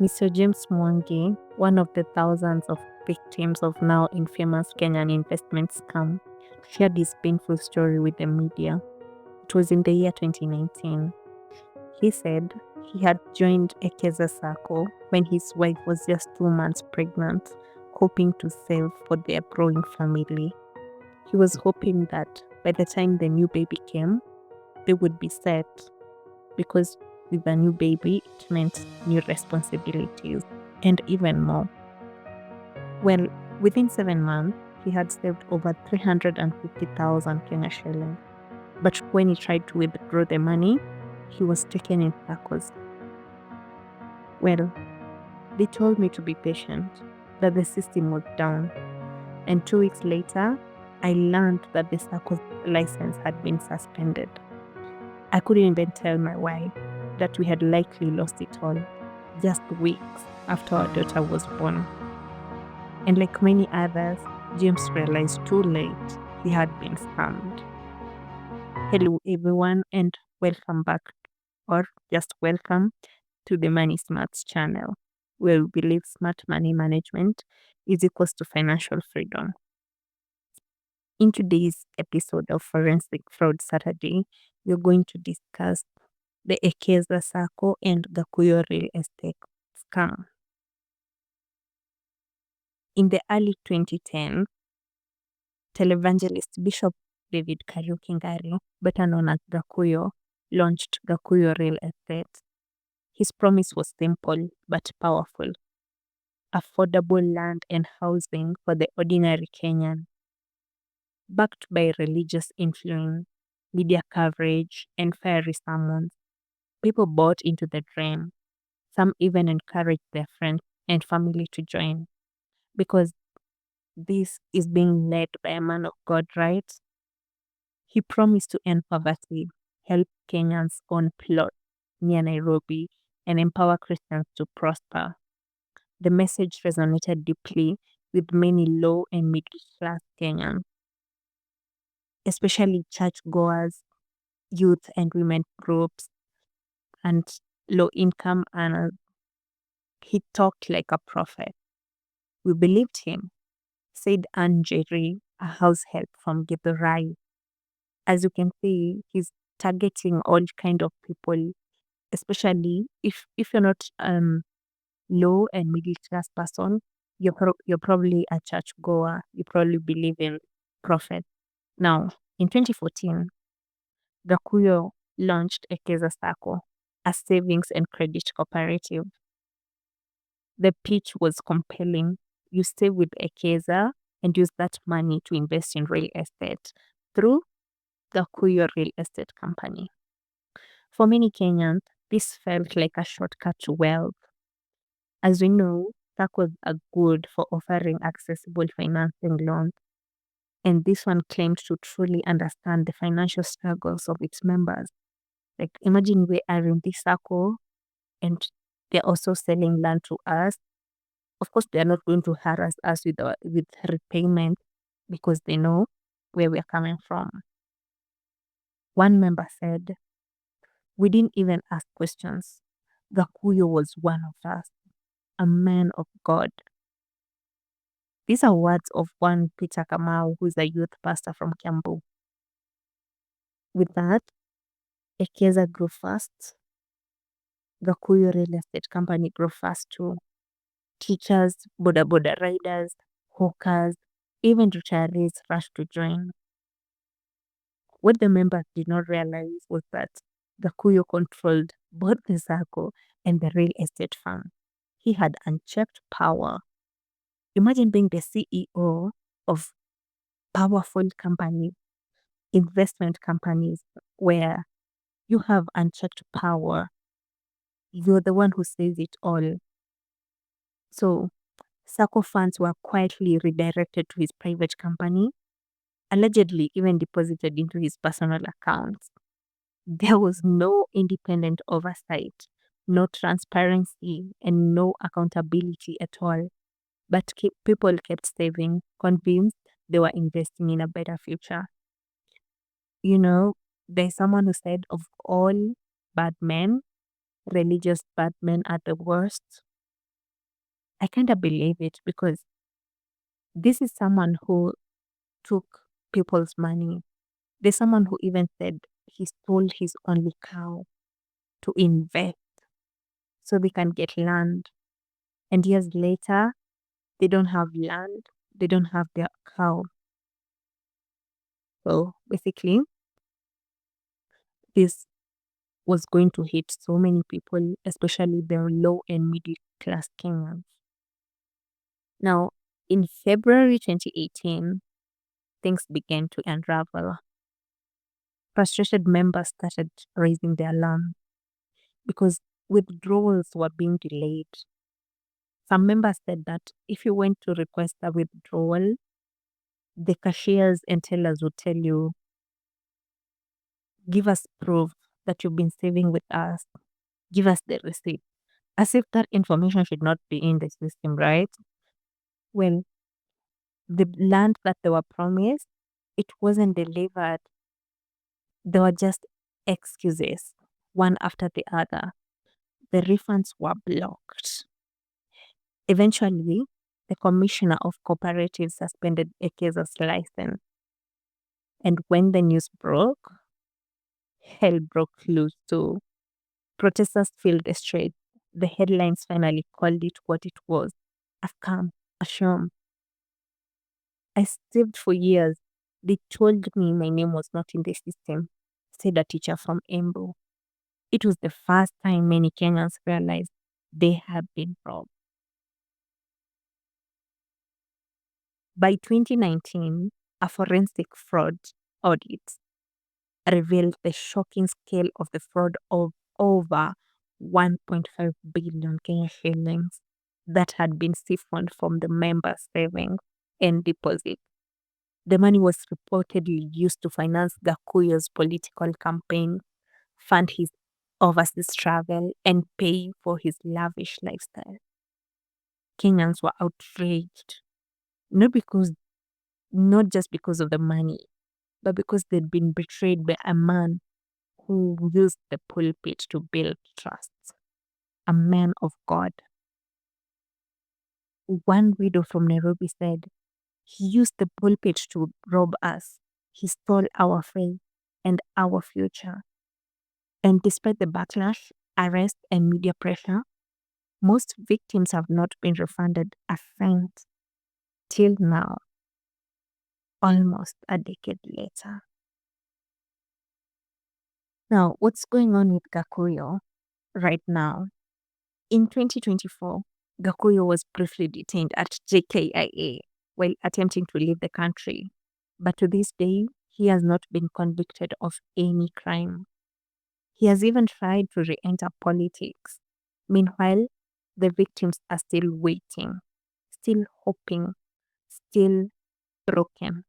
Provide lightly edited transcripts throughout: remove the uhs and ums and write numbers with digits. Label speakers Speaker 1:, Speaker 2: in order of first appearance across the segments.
Speaker 1: Mr. James Mwangi, one of the thousands of victims of now infamous Kenyan investment scam, shared his painful story with the media. It was in the year 2019. He said he had joined Ekeza Sacco when his wife was just 2 months pregnant, hoping to save for their growing family. He was hoping that by the time the new baby came, they would be set, because with a new baby, it meant new responsibilities and even more. Well, within 7 months, he had saved over 350,000 Kenya shillings. But when he tried to withdraw the money, he was taken in Saccos. Well, they told me to be patient, that the system was down. And 2 weeks later, I learned that the Saccos license had been suspended. I couldn't even tell my wife that we had likely lost it all just weeks after our daughter was born. And like many others, James realized too late he had been scammed. Hello everyone and welcome back, or just welcome to the Moneysmarts channel, where we believe smart money management is equals to financial freedom. In today's episode of Forensic Fraud Saturday, we're going to discuss the Ekeza Sacco and Gakuyo Real Estate Scam. In the early 2010s, televangelist Bishop David Kariuki Ngare, better known as Gakuyo, launched Gakuyo Real Estate. His promise was simple but powerful: affordable land and housing for the ordinary Kenyan. Backed by religious influence, media coverage, and fiery sermons, people bought into the dream. Some even encouraged their friends and family to join, because this is being led by a man of God, right? He promised to end poverty, help Kenyans own plots near Nairobi, and empower Christians to prosper. The message resonated deeply with many low and middle class Kenyans, especially churchgoers, youth and women groups, and low income earners. He talked like a prophet. We believed him, said Anne Jerry, a house help from Githurai. As you can see, he's targeting all kind of people, especially if you're not low and middle class person, you're probably a church goer. You probably believe in prophet. Now, in 2014, Gakuyo launched Ekeza Sacco, a savings and credit cooperative. The pitch was compelling. You stay with Ekeza and use that money to invest in real estate through Gakuyo Real Estate Company. For many Kenyans, this felt like a shortcut to wealth. As we know, Saccos are good for offering accessible financing loans, and this one claimed to truly understand the financial struggles of its members. Like, imagine we are in this Sacco and they're also selling land to us. Of course, they're not going to harass us with repayment, because they know where we're coming from. One member said, "We didn't even ask questions. Gakuyo was one of us, a man of God." These are words of one Peter Kamau, who is a youth pastor from Kiambu. With that, Ekeza grew fast. Gakuyo Real Estate Company grew fast too. Teachers, boda riders, hawkers, even retirees rushed to join. What the members did not realize was that Gakuyo controlled both the Sacco and the real estate firm. He had unchecked power. Imagine being the CEO of powerful companies, investment companies, where you have unchecked power. You're the one who says it all. So, Sacco funds were quietly redirected to his private company, allegedly even deposited into his personal accounts. There was no independent oversight, no transparency, and no accountability at all. But people kept saving, convinced they were investing in a better future. You know, there's someone who said, of all bad men, religious bad men are the worst. I can't believe it because this is someone who took people's money. There's someone who even said he stole his only cow to invest so they can get land. And years later, they don't have land, they don't have their cow. So basically, this was going to hit so many people, especially the low and middle class Kenyans. Now, in February 2018, things began to unravel. Frustrated members started raising their alarm because withdrawals were being delayed. Some members said that if you went to request a withdrawal, the cashiers and tellers would tell you, give us proof that you've been saving with us, give us the receipt, as if that information should not be in the system, right? Well, the land that they were promised, it wasn't delivered. They were just excuses, one after the other. The refunds were blocked. Eventually, the commissioner of cooperatives suspended Ekeza's license. And when the news broke, hell broke loose too. Protesters filled the streets. The headlines finally called it what it was: a scam, a sham. I saved for years. They told me my name was not in the system, said a teacher from Embu. It was the first time many Kenyans realized they had been robbed. By 2019, a forensic fraud audit revealed the shocking scale of the fraud of over 1.5 billion Kenya shillings that had been siphoned from the members' savings and deposits. The money was reportedly used to finance Gakuyo's political campaign, fund his overseas travel, and pay for his lavish lifestyle. Kenyans were outraged, not because not just because of the money, but because they'd been betrayed by a man who used the pulpit to build trust, a man of God. One widow from Nairobi said, he used the pulpit to rob us. He stole our faith and our future. And despite the backlash, arrest, and media pressure, most victims have not been refunded a cent till now, almost a decade later. Now, what's going on with Gakuyo right now? In 2024, Gakuyo was briefly detained at JKIA while attempting to leave the country. But to this day, he has not been convicted of any crime. He has even tried to re enter politics. Meanwhile, the victims are still waiting, still hoping, still broken.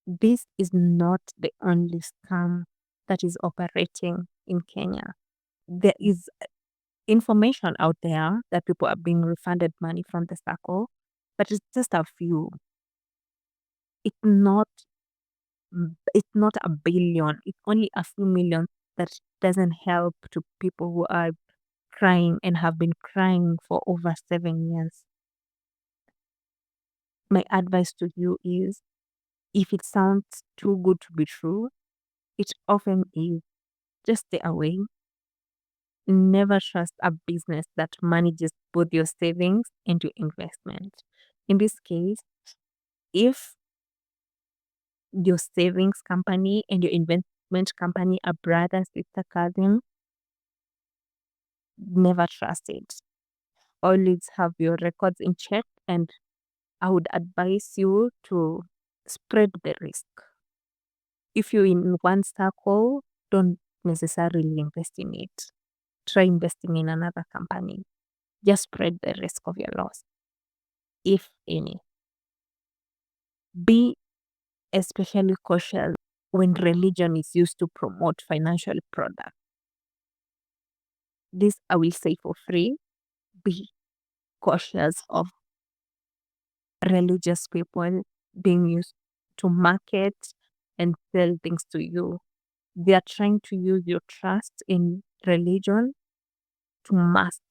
Speaker 1: This is not the only scam that is operating in Kenya. There is information out there that people are being refunded money from the Sacco, but it's just a few. It's not it's not a billion. It's only a few million that doesn't help to people who are crying and have been crying for over 7 years. My advice to you is, if it sounds too good to be true, it often is. Just stay away. Never trust a business that manages both your savings and your investment. In this case, if your savings company and your investment company are brother, sister, cousin, never trust it. Always have your records in check, and I would advise you to spread the risk. If you're in one circle, don't necessarily invest in it. Try investing in another company. Just spread the risk of your loss, if any. Be especially cautious when religion is used to promote financial products. This I will say for free. Be cautious of religious people being used to market and sell things to you. They are trying to use your trust in religion to mask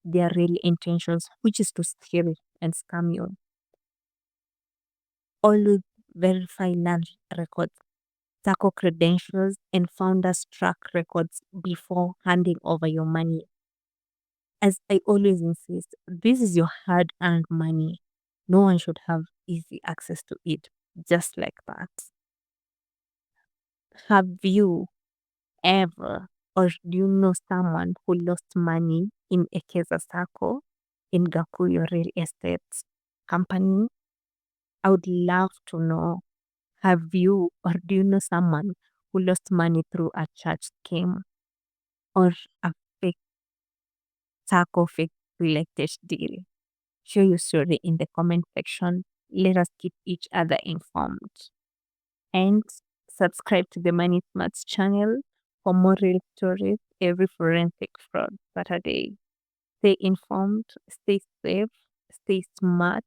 Speaker 1: their real intentions, which is to steal and scam you. Always verify land records, Sacco credentials, and founders' track records before handing over your money. As I always insist, this is your hard earned money. No one should have easy access to it just like that. Have you ever, or do you know someone who lost money in Ekeza Sacco, in Gakuyo Real Estate Company? I would love to know. Have you, or do you know someone who lost money through a church scheme or a fake Sacco fake related deal? Share your story in the comment section. Let us keep each other informed. And subscribe to the Money Smarts channel for more real stories every forensic fraud Saturday. Stay informed, stay safe, stay smart,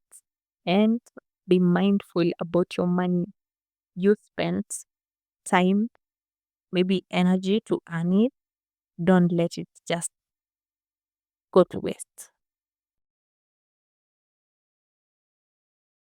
Speaker 1: and be mindful about your money. You spent time, maybe energy to earn it. Don't let it just go to waste.